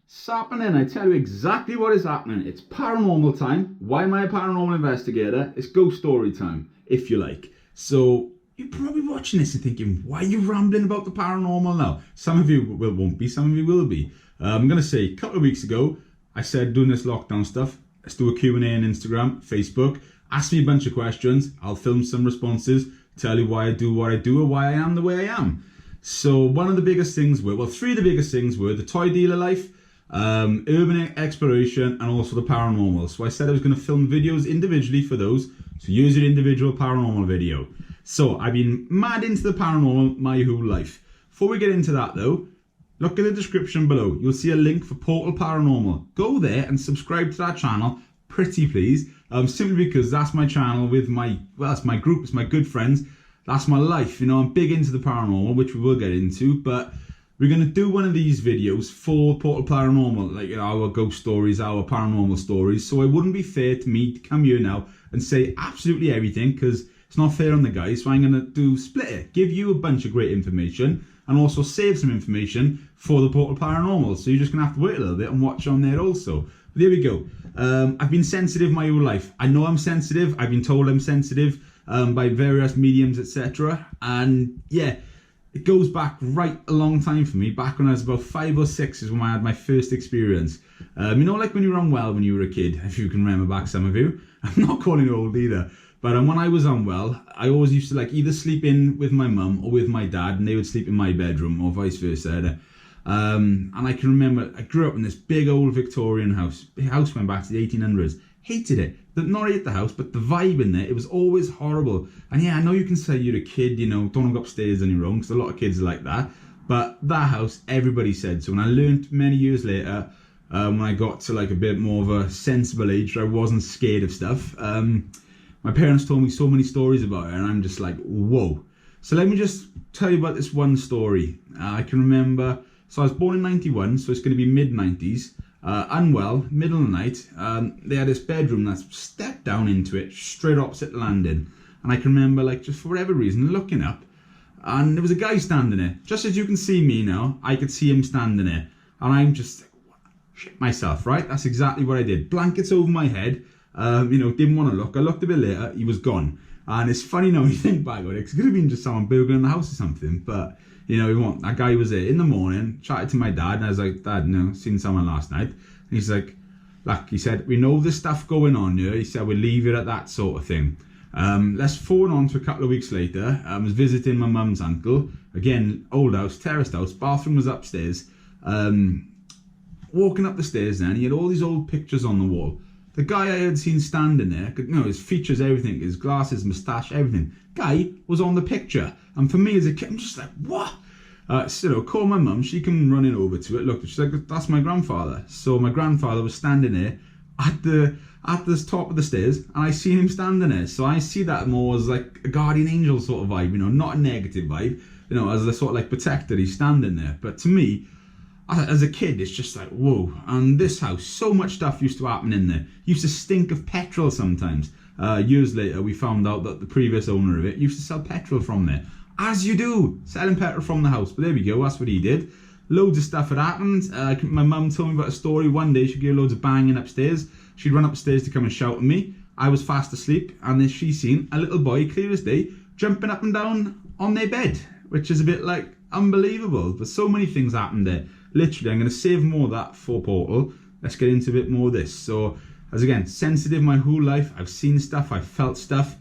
Sapppppaning, I tell you exactly what is happening. It's paranormal time. Why am I a paranormal investigator? It's ghost story time, if you like. So you're probably watching this and thinking, why are you rambling about the paranormal now? Some of you won't be, some of you will be. I'm going to say, a couple of weeks ago, I said doing this lockdown stuff, let's do a Q&A on Instagram, Facebook. Ask me a bunch of questions. I'll film some responses, tell you why I do what I do or why I am the way I am. So one of the biggest things were, well, three of the biggest things were the toy dealer life, urban exploration, and also the paranormal. So I said I was going to film videos individually for those. So use your individual paranormal video. So I've been mad into the paranormal my whole life. Before we get into that though, look in the description below. You'll see a link for Portal Paranormal. Go there and subscribe to that channel, pretty please. Simply because that's my channel with my, well, that's my group, it's my good friends. That's my life, you know, I'm big into the paranormal, which we will get into, but we're going to do one of these videos for Portal Paranormal, like, you know, our ghost stories, our paranormal stories. So it wouldn't be fair to me to come here now and say absolutely everything, because it's not fair on the guys. So I'm going to split it, give you a bunch of great information, and also save some information for the Portal Paranormal. So you're just going to have to wait a little bit and watch on there also. But there we go. I've been sensitive my whole life. I know I'm sensitive. I've been told I'm sensitive by various mediums, etc. And yeah, it goes back right a long time for me. Back when I was about 5 or 6 is when I had my first experience. You know, like when you were unwell when you were a kid, if you can remember back, some of you. I'm not calling you old either. But when I was unwell, I always used to like either sleep in with my mum or with my dad, and they would sleep in my bedroom or vice versa. And I can remember, I grew up in this big old Victorian house. The house went back to the 1800s. Hated it. Not hate the house, but the vibe in there, it was always horrible. And yeah, I know you can say you're a kid, you know, don't go upstairs on your own, because a lot of kids are like that. But that house, everybody said so. And I learned many years later, when I got to like a bit more of a sensible age, I wasn't scared of stuff. My parents told me so many stories about it, and I'm just like, whoa. So let me just tell you about this one story. I can remember, so I was born in 91, so it's going to be mid-90s. Unwell, middle of the night, they had this bedroom that's stepped down into it, straight opposite the landing. And I can remember, like, just for whatever reason, looking up, and there was a guy standing there. Just as you can see me now, I could see him standing there. And I'm just like, shit myself, right? That's exactly what I did. Blankets over my head, you know, didn't want to look. I looked a bit later, he was gone. And it's funny now you think back on it, 'cause it could have been just someone burgling the house or something, but you know, that guy was there in the morning, chatted to my dad, and I was like, Dad, you know, seen someone last night. And he's like, look, he said, we know there's stuff going on here. He said, we'll leave it at that sort of thing. Let's phone on to a couple of weeks later. I was visiting my mum's uncle. Again, old house, terraced house, bathroom was upstairs. Walking up the stairs then, he had all these old pictures on the wall. The guy I had seen standing there, you know, his features, everything, his glasses, moustache, everything. Guy was on the picture. And for me as a kid, I'm just like, what? So, you know, call my mum, she came running over to it. Look, she's like, that's my grandfather. So my grandfather was standing there at the top of the stairs, and I seen him standing there. So I see that more as like a guardian angel sort of vibe, you know, not a negative vibe, you know, as a sort of like protector, he's standing there. But to me, as a kid, it's just like, whoa. And this house, so much stuff used to happen in there. Used to stink of petrol sometimes. Years later, we found out that the previous owner of it used to sell petrol from there. As you do, selling petrol from the house. But there we go, that's what he did. Loads of stuff had happened. My mum told me about a story. One day she'd hear loads of banging upstairs. She'd run upstairs to come and shout at me. I was fast asleep, and then she seen a little boy, clear as day, jumping up and down on their bed, which is a bit like unbelievable. But so many things happened there. Literally, I'm going to save more of that for Portal. Let's get into a bit more of this. So, as again, sensitive my whole life. I've seen stuff, I've felt stuff.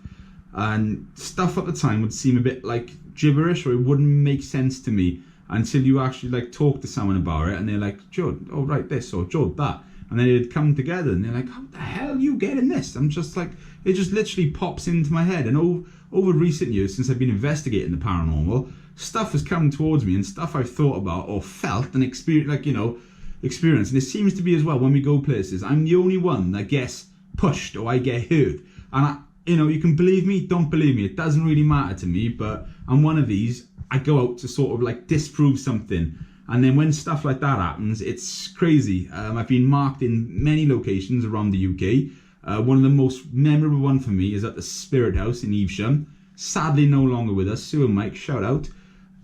And stuff at the time would seem a bit like gibberish, or it wouldn't make sense to me until you actually like talk to someone about it, and they're like, Joe, oh right, this, or Joe, that. And then it'd come together, and they're like, how the hell are you getting this? I'm just like, it just literally pops into my head. And over recent years, since I've been investigating the paranormal, stuff has come towards me, and stuff I've thought about or felt and experienced, like, you know, experience. And it seems to be as well, when we go places, I'm the only one that gets pushed or I get hurt. And you know, you can believe me, don't believe me, it doesn't really matter to me, but I'm one of these, I go out to sort of like disprove something. And then when stuff like that happens, it's crazy. I've been marked in many locations around the UK. One of the most memorable one for me is at the Spirit House in Evesham. Sadly no longer with us, Sue and Mike, shout out.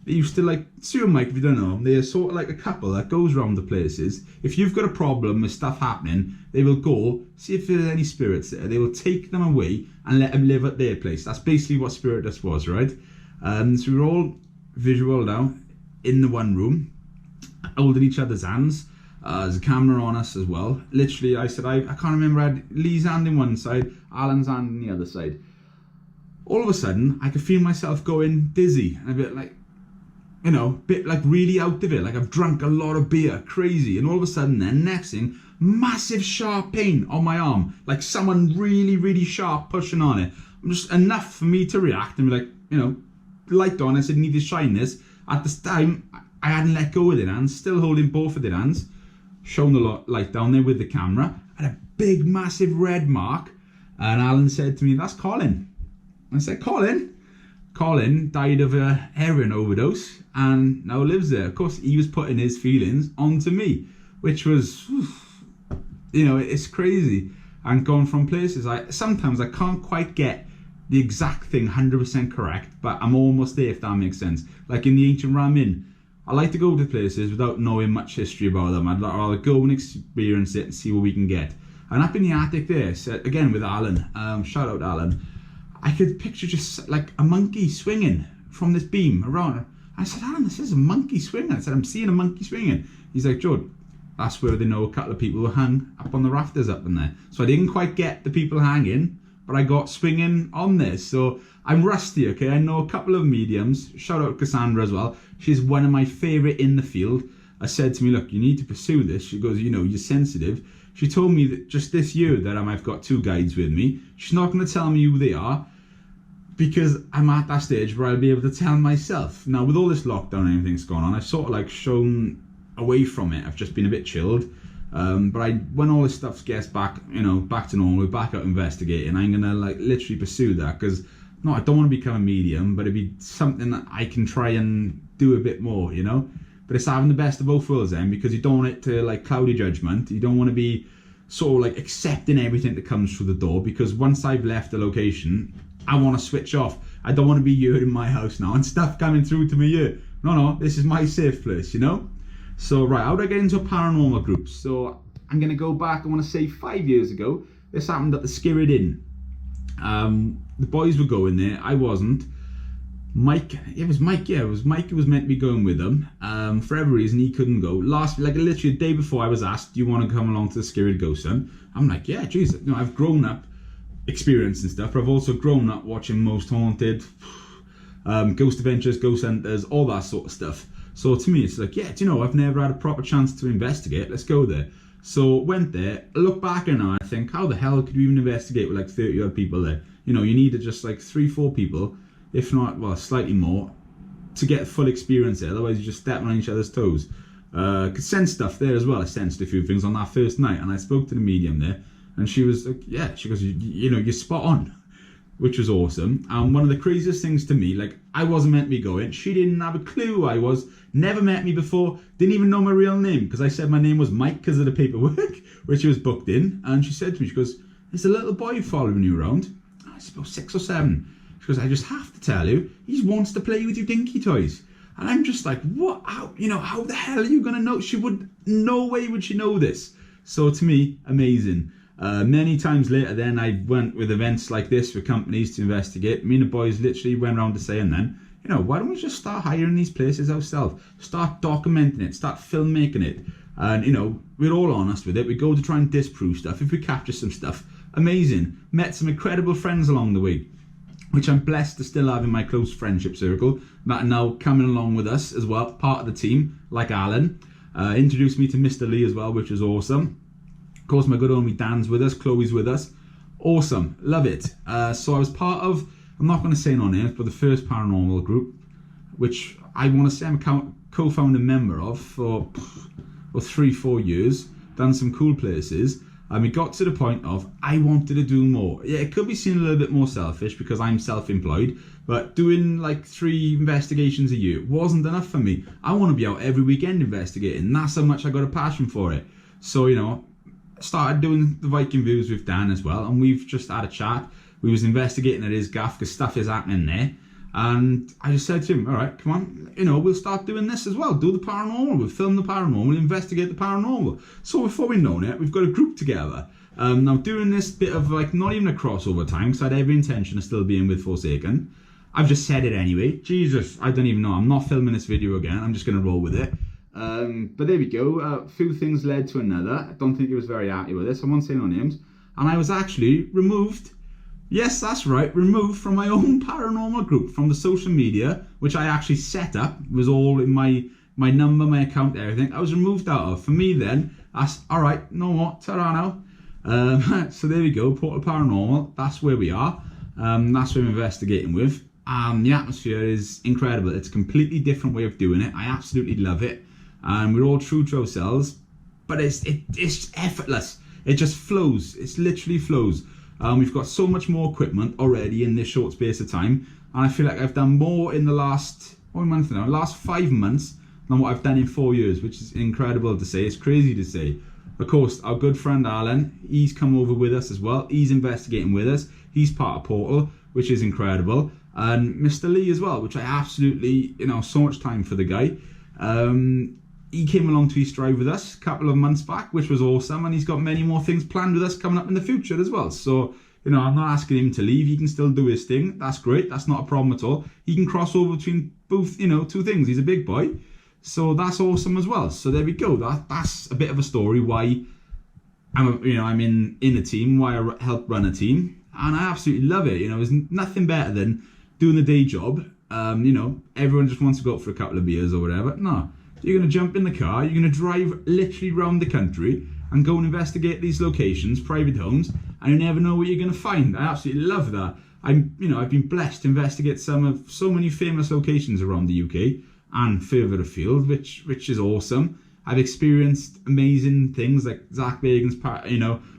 They used to like, Sue and Mike, if you don't know them, they're sort of like a couple that goes around the places. If you've got a problem with stuff happening, they will go, see if there's any spirits there. They will take them away and let them live at their place. That's basically what Spiritus was, right? So we were all visual now in the one room, holding each other's hands. There's a camera on us as well. Literally, I said, I can't remember, I had Lee's hand in one side, Alan's hand in the other side. All of a sudden, I could feel myself going dizzy, and a bit like, you know, bit like really out of it, like I've drunk a lot of beer, crazy. And all of a sudden then, next thing, massive sharp pain on my arm, like someone really, really sharp pushing on it. Just enough for me to react and be like, you know, light on, I said, need to shine this. At this time, I hadn't let go of their hands, still holding both of their hands, shone the light down there with the camera, and a big, massive red mark. And Alan said to me, that's Colin. I said, Colin? Colin died of a heroin overdose and now lives there. Of course, he was putting his feelings onto me, which was, you know, it's crazy. And gone from places, sometimes I can't quite get the exact thing 100% correct, but I'm almost there, if that makes sense. Like in the ancient Ramin, I like to go to places without knowing much history about them. I'd rather go and experience it and see what we can get. And up in the attic there, so again with Alan, shout out Alan, I could picture just like a monkey swinging from this beam around. I said, Alan, this is a monkey swinging. I said, I'm seeing a monkey swinging. He's like, Judd, that's where they know a couple of people were hung up on the rafters up in there. So I didn't quite get the people hanging, but I got swinging on this. So I'm rusty, okay? I know a couple of mediums. Shout out Cassandra as well. She's one of my favourite in the field. I said to me, look, you need to pursue this. She goes, you know, you're sensitive. She told me that just this year that I've got 2 guides with me. She's not going to tell me who they are because I'm at that stage where I'll be able to tell myself. Now, with all this lockdown and everything that's going on, I've sort of like shown away from it. I've just been a bit chilled. But when all this stuff gets back, you know, back to normal, we're back out investigating, I'm going to like literally pursue that because, no, I don't want to become a medium, but it'd be something that I can try and do a bit more, you know? But it's having the best of both worlds then, because you don't want it to like cloud your judgment. You don't want to be sort of like accepting everything that comes through the door, because once I've left the location, I want to switch off. I don't want to be here in my house now and stuff coming through to me here. No, this is my safe place, you know? So, right, how do I get into a paranormal group? So, I'm going to go back, I want to say 5 years ago. This happened at the Skirrid Inn. The boys were going there, I wasn't. Mike who was meant to be going with them. For every reason, he couldn't go. Literally a day before, I was asked, do you want to come along to the Skirrid Ghost Hunt? I'm like, yeah, geez, you know, I've grown up experiencing stuff, but I've also grown up watching Most Haunted, Ghost Adventures, Ghost Hunters, all that sort of stuff. So to me, it's like, yeah, do you know, I've never had a proper chance to investigate. Let's go there. So went there. I look back now, I think, how the hell could you even investigate with like 30 odd people there? You know, you needed just like 3-4 people, if not, well, slightly more, to get full experience there. Otherwise, you're just stepping on each other's toes. Could sense stuff there as well. I sensed a few things on that first night, and I spoke to the medium there, and she was like, yeah, she goes, you know, you're spot on, which was awesome. And one of the craziest things to me, like, I wasn't meant to be going. She didn't have a clue who I was, never met me before, didn't even know my real name, because I said my name was Mike because of the paperwork, which was booked in. And she said to me, she goes, there's a little boy following you around. I said, about 6 or 7. She goes, I just have to tell you, he wants to play with your dinky toys. And I'm just like, what? How, you know, how the hell are you going to know? She would, no way would she know this. So to me, amazing. Many times later then, I went with events like this for companies to investigate. Me and the boys literally went around to saying then, you know, why don't we just start hiring these places ourselves? Start documenting it, start filmmaking it. And, you know, we're all honest with it. We go to try and disprove stuff. If we capture some stuff, amazing. Met some incredible friends along the way, which I'm blessed to still have in my close friendship circle, that are now coming along with us as well, part of the team, like Alan. Introduced me to Mr. Lee as well, which was awesome. Of course, my good homie Dan's with us, Chloe's with us. Awesome, love it. So I was part of, I'm not going to say no names, but the first paranormal group, which I want to say I'm a co-founder member of for 3-4 years, done some cool places. And we got to the point of, I wanted to do more. Yeah, it could be seen a little bit more selfish because I'm self-employed, but doing like 3 investigations a year wasn't enough for me. I want to be out every weekend investigating. That's how much I got a passion for it. So, you know, started doing the Viking views with Dan as well, and we've just had a chat. We was investigating at his gaff because stuff is happening there. And I just said to him, all right, come on, we'll start doing this as well. Do the paranormal. We'll film the paranormal. We'll investigate the paranormal. So before we know it, we've got a group together. Now doing this bit of like, not even a crossover time, because I had every intention of still being with Forsaken. I've just said it anyway. Jesus, I don't even know. I'm not filming this video again. I'm just going to roll with it. But there we go. A few things led to another. I don't think he was very happy with this. I won't say no names. And I was actually removed. Yes, that's right, removed from my own paranormal group, from the social media, which I actually set up. It was all in my number, my account, everything. I was removed out of. For me then, that's, all right, no more, ta-ra now. So there we go, Portal Paranormal, that's where we are. That's what I'm investigating with. The atmosphere is incredible. It's a completely different way of doing it. I absolutely love it. And we're all true to ourselves, but it's effortless. It just flows. It literally flows. We've got so much more equipment already in this short space of time, and I feel like I've done more in the last 5 months than what I've done in 4 years, which is incredible to say. It's crazy to say. Of course, our good friend Alan, he's come over with us as well. He's investigating with us. He's part of Portal, which is incredible. And Mr. Lee as well, which I absolutely, so much time for the guy. He came along to East Drive with us a couple of months back, which was awesome, and he's got many more things planned with us coming up in the future as well. So, I'm not asking him to leave. He can still do his thing. That's great. That's not a problem at all. He can cross over between both, two things. He's a big boy. So that's awesome as well. So there we go. That's a bit of a story why I'm in a team, why I help run a team, and I absolutely love it. There's nothing better than doing the day job. Everyone just wants to go out for a couple of beers or whatever. No. You're going to jump in the car, you're going to drive literally around the country and go and investigate these locations, private homes, and you never know what you're going to find. I absolutely love that. I've been blessed to investigate some of so many famous locations around the UK and further afield, which is awesome. I've experienced amazing things like Sapppppaning's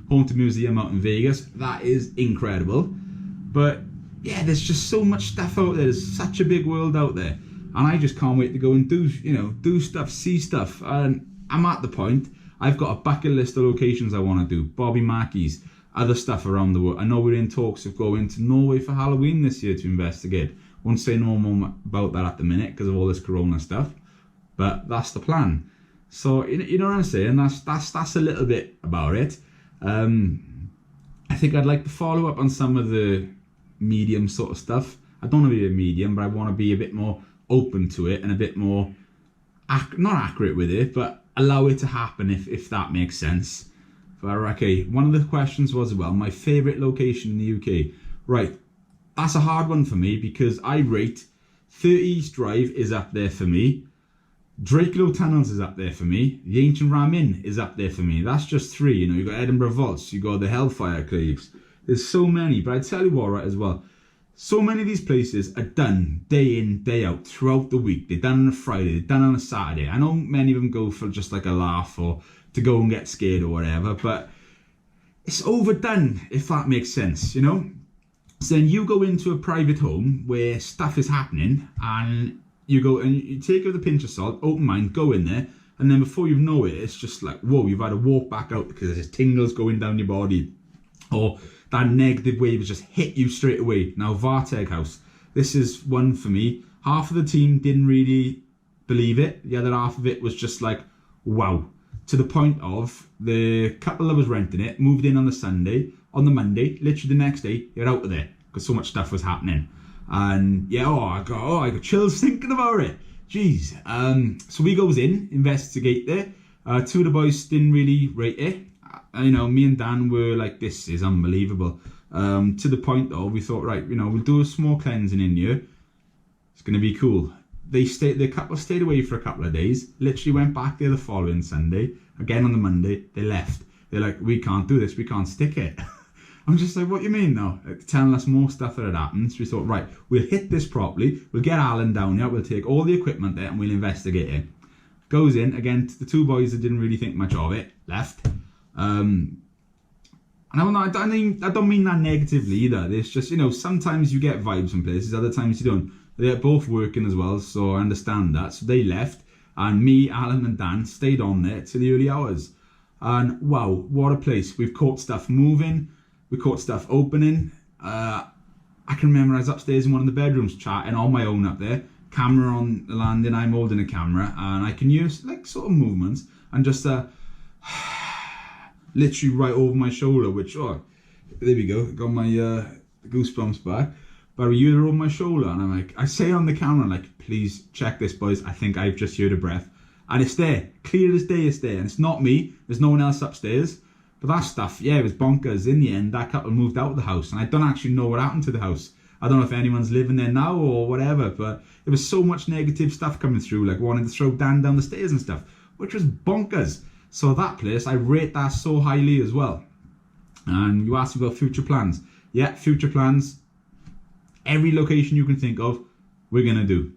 Haunted Museum out in Vegas. That is incredible. But yeah, there's just so much stuff out there. There's such a big world out there. And I just can't wait to go and do stuff, see stuff. And I'm at the point, I've got a bucket list of locations I want to do. Bobby Mackey's, other stuff around the world. I know we're in talks of going to Norway for Halloween this year to investigate. Won't say no more about that at the minute because of all this corona stuff. But that's the plan. So, you know what I'm saying? That's a little bit about it. I think I'd like to follow up on some of the medium sort of stuff. I don't want to be a medium, but I want to be a bit more open to it and a bit more not accurate with it, but allow it to happen if that makes sense. But okay, one of the questions was, well, my favourite location in the UK. Right, that's a hard one for me because I rate 30 East Drive is up there for me. Drakelow Tunnels is up there for me. The Ancient Ram Inn is up there for me. That's just 3, you've got Edinburgh Vaults, you've got the Hellfire Caves. There's so many, but I tell you what, right, as well, so many of these places are done day in, day out, throughout the week. They're done on a Friday, they're done on a Saturday. I know many of them go for just like a laugh or to go and get scared or whatever, but it's overdone, if that makes sense, So then you go into a private home where stuff is happening and you go and you take it with a pinch of salt, open mind, go in there, and then before you know it, it's just like, whoa, you've had to walk back out because there's tingles going down your body. Or that negative wave has just hit you straight away. Now, Varteg House. This is one for me. Half of the team didn't really believe it. The other half of it was just like, wow. To the point of the couple that was renting it moved in on the Sunday. On the Monday, literally the next day, you're out of there because so much stuff was happening. And yeah, I got chills thinking about it. Jeez. So we goes in, investigate there. 2 of the boys didn't really rate it. Me and Dan were like, this is unbelievable. To the point though, we thought, right, we'll do a small cleansing in here. It's going to be cool. The couple stayed away for a couple of days. Literally went back there the following Sunday. Again on the Monday, they left. They're like, we can't do this. We can't stick it. I'm just like, what do you mean now? Telling us more stuff that had happened. So we thought, right, we'll hit this properly. We'll get Alan down here. We'll take all the equipment there and we'll investigate it. Goes in. Again, the 2 boys that didn't really think much of it, left. And I don't mean that negatively either. It's just, sometimes you get vibes from places, other times you don't. They're both working as well, so I understand that. So they left, and me, Alan and Dan stayed on there till the early hours. And wow, what a place. We've caught stuff moving, we caught stuff opening. I I can remember I was upstairs in one of the bedrooms chatting on my own up there, camera on the landing, I'm holding a camera, and I can use like sort of movements and just literally right over my shoulder, which, oh, there we go, got my goosebumps back. But I hear it over my shoulder, and I'm like, I say on the camera, like, please check this, boys, I think I've just heard a breath. And it's there, clear as day, it's there, and it's not me, there's no one else upstairs. But that stuff, yeah, it was bonkers. In the end, that couple moved out of the house, and I don't actually know what happened to the house. I don't know if anyone's living there now or whatever, but there was so much negative stuff coming through, like wanting to throw Dan down the stairs and stuff, which was bonkers. So that place, I rate that so highly as well. And you asked me about future plans. Yeah, future plans. Every location you can think of, we're going to do.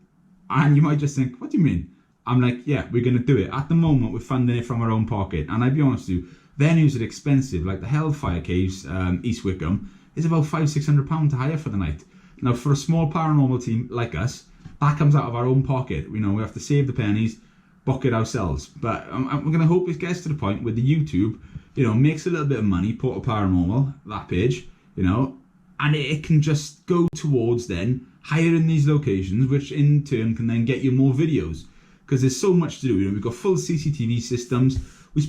And you might just think, what do you mean? I'm like, yeah, we're going to do it. At the moment, we're funding it from our own pocket. And I'll be honest with you, venues are expensive. Like the Hellfire Caves, East Wickham, is about £500-600 to hire for the night. Now, for a small paranormal team like us, that comes out of our own pocket. You know, we have to save the pennies, book it ourselves. But I'm going to hope it gets to the point where the YouTube, you know, makes a little bit of money, Portal Paranormal, that page, you know, and it can just go towards then hiring these locations, which in turn can then get you more videos. Because there's so much to do. You know, we've got full CCTV systems.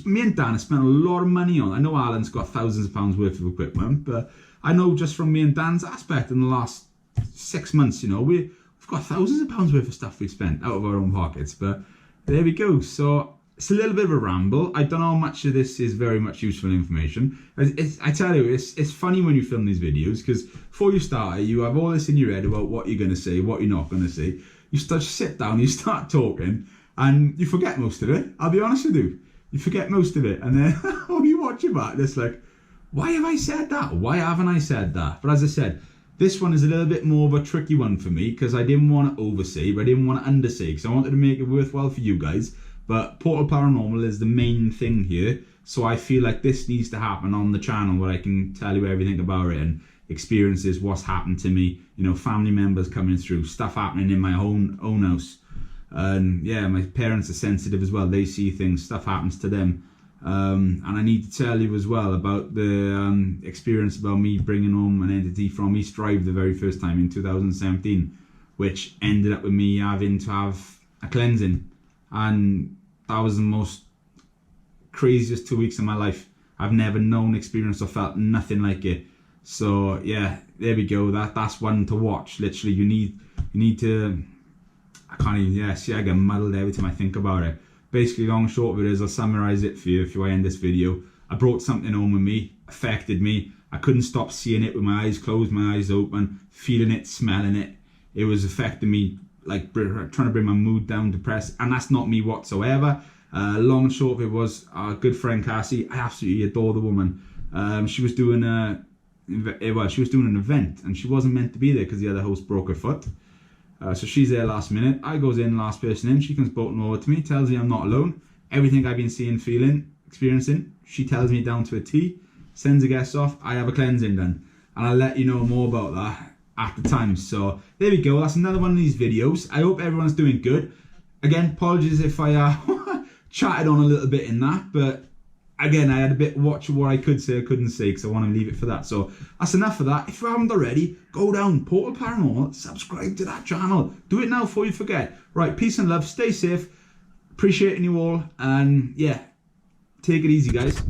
Me and Dan have spent a lot of money on. I know Alan's got thousands of pounds worth of equipment, but I know just from me and Dan's aspect in the last 6 months, you know, we've got thousands of pounds worth of stuff we've spent out of our own pockets. But there we go. So it's a little bit of a ramble. I don't know how much of this is very much useful information. I tell you, it's funny when you film these videos, because before you start, you have all this in your head about what you're going to say, what you're not going to say. You start to sit down, you start talking, and you forget most of it. I'll be honest with you. You forget most of it. And then when you watch it back, it's like, why have I said that? Why haven't I said that? But as I said, this one is a little bit more of a tricky one for me, because I didn't want to oversay, but I didn't want to undersay, because I wanted to make it worthwhile for you guys. But Portal Paranormal is the main thing here, so I feel like this needs to happen on the channel where I can tell you everything about it and experiences, what's happened to me, you know, family members coming through, stuff happening in my own house. And yeah, my parents are sensitive as well. They see things, stuff happens to them. And I need to tell you as well about the experience about me bringing home an entity from East Drive the very first time in 2017, which ended up with me having to have a cleansing. And that was the most craziest 2 weeks of my life. I've never known, experienced, or felt nothing like it. So yeah, there we go. That's one to watch. Literally, you need to. I can't even. Yeah, see, I get muddled every time I think about it. Basically, long and short of it is, I'll summarize it for you if you end this video. I brought something home with me, affected me. I couldn't stop seeing it with my eyes closed, my eyes open, feeling it, smelling it. It was affecting me, like trying to bring my mood down, depressed, and that's not me whatsoever. Long and short of it was, our good friend Cassie, I absolutely adore the woman. She was doing she was doing an event, and she wasn't meant to be there because the other host broke her foot. So she's there last minute. I goes in, last person in. She comes bolting over to me, tells me I'm not alone. Everything I've been seeing, feeling, experiencing, she tells me down to a T. Sends the guests off. I have a cleansing done, and I'll let you know more about that at the time. So there we go. That's another one of these videos. I hope everyone's doing good. Again, apologies if I chatted on a little bit in that, but again, I had a bit watch what I could say, I couldn't say, because I want to leave it for that. So that's enough of that. If you haven't already, go down, Portal Paranormal, subscribe to that channel. Do it now before you forget. Right, peace and love, stay safe, appreciating you all, and yeah, take it easy, guys.